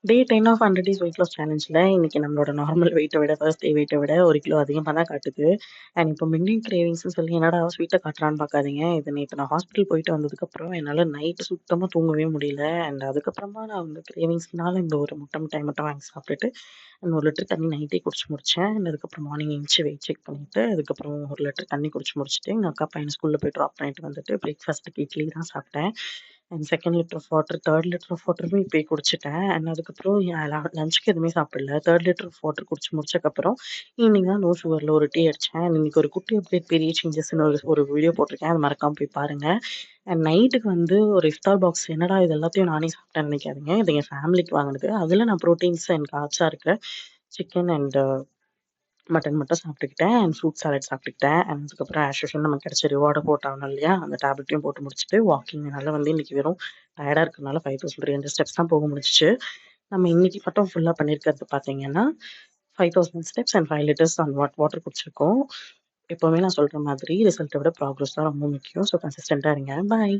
Day 10 of 100 days weight loss சேலஞ்சில இன்னைக்கு நம்மளோட நார்மல் வெயிட்ட விட, ஃபர்ஸ்ட் டே வெயிட்ட விட 1 கிலோ அதிகமா தான் காட்டுது. அண்ட் இப்போ மிட்நைட் கிரேவிங்ஸ்ன்னு சொல்லி என்னடா ஸ்வீட்ட காட்டுறான்னு பார்க்காதீங்க. இது நேத்து நான் ஹாஸ்பிட்டல் போயிட்டு வந்ததுக்கப்புறம் என்னால நைட் சுத்தமா தூங்கவே முடியல. அண்ட் அதுக்கப்புறமா நான் வந்து கிரேவிங்ஸ்னால இந்த ஒரு முட்டை மிட்டாய் மட்டும் வாங்கி சாப்பிட்டுட்டு, அண்ட் 1 லிட்டர் தண்ணி நைட்டே குடிச்சு முடிச்சேன். அண்ட் அதுக்கப்புறம் மார்னிங் எந்திச்சு வெயிட் செக் பண்ணிட்டு, அதுக்கப்புறம் 1 லிட்டர் தண்ணி குடிச்சு முடிச்சுட்டு, எங்க அக்கா பையன ஸ்கூல்ல போய் ட்ராப் பண்ணிட்டு வந்துட்டு, பிரேக்ஃபாஸ்ட்டுக்கு இட்லி தான் சாப்பிட்டேன். அண்ட் 2ண்ட் litre of water, 3 litre of வாட்டருமே இப்பயே குடிச்சுட்டேன். அண்ட் அதுக்கப்புறம் லஞ்சுக்கு எதுவுமே சாப்பிடல. 3 லிட்டர் ஆஃப் வாட்டர் குடிச்சு முடிச்சதுக்கப்புறம், ஈவினிங் தான் லோ சுகர்ல ஒரு டீ அடிச்சேன். அண்ட் இன்னைக்கு ஒரு குட்டி அப்டேட் பெரிய சேஞ்சஸ்ன்னு ஒரு ஒரு வீடியோ போட்டிருக்கேன். அத மறக்காம போய் பாருங்க. அண்ட் நைட்டுக்கு வந்து ஒரு இஃப்தார் பாக்ஸ் என்னடா இது எல்லாத்தையும் நானே சாப்பிட்டேன்னு நினைக்காதீங்க. இது என் ஃபேமிலிக்கு வாங்குனது. அதில நான் புரோட்டீன்ஸ் அண்ட் கார்ப்ஸா இருக்கிற சிக்கன் அண்ட் மட்டன் மட்டும் சாப்பிட்டுக்கிட்டேன். அண்ட் ஃப்ரூட் சாலட் சாப்பிட்டுக்கிட்டேன். அண்ட் அதுக்கப்புறம் ஆஸ் யூசுவல் நமக்கு கிடைச்ச ரிவார்ட போட்டாகணும் இல்லையா? அந்த டேப்லெட்டையும் போட்டு முடிச்சுட்டு வாக்கிங் என்னால வந்து இன்னைக்கு வெறும் டயர்டா இருக்கறனால 5300 ஸ்டெப்ஸ் தான் போக முடிஞ்சுச்சு. நம்ம இன்னைக்கு மட்டும் ஃபுல்லா பண்ணியிருக்கிறது பார்த்தீங்கன்னா, 5000 steps and 5 litres on water குடிச்சிருக்கோம். எப்பவுமே நான் சொல்ற மாதிரி ரிசல்ட்ட விட ப்ராக்ரஸ் தான் ரொம்ப முக்கியம். ஸோ கன்சிஸ்டன்ட்டா இருங்க. பாய்.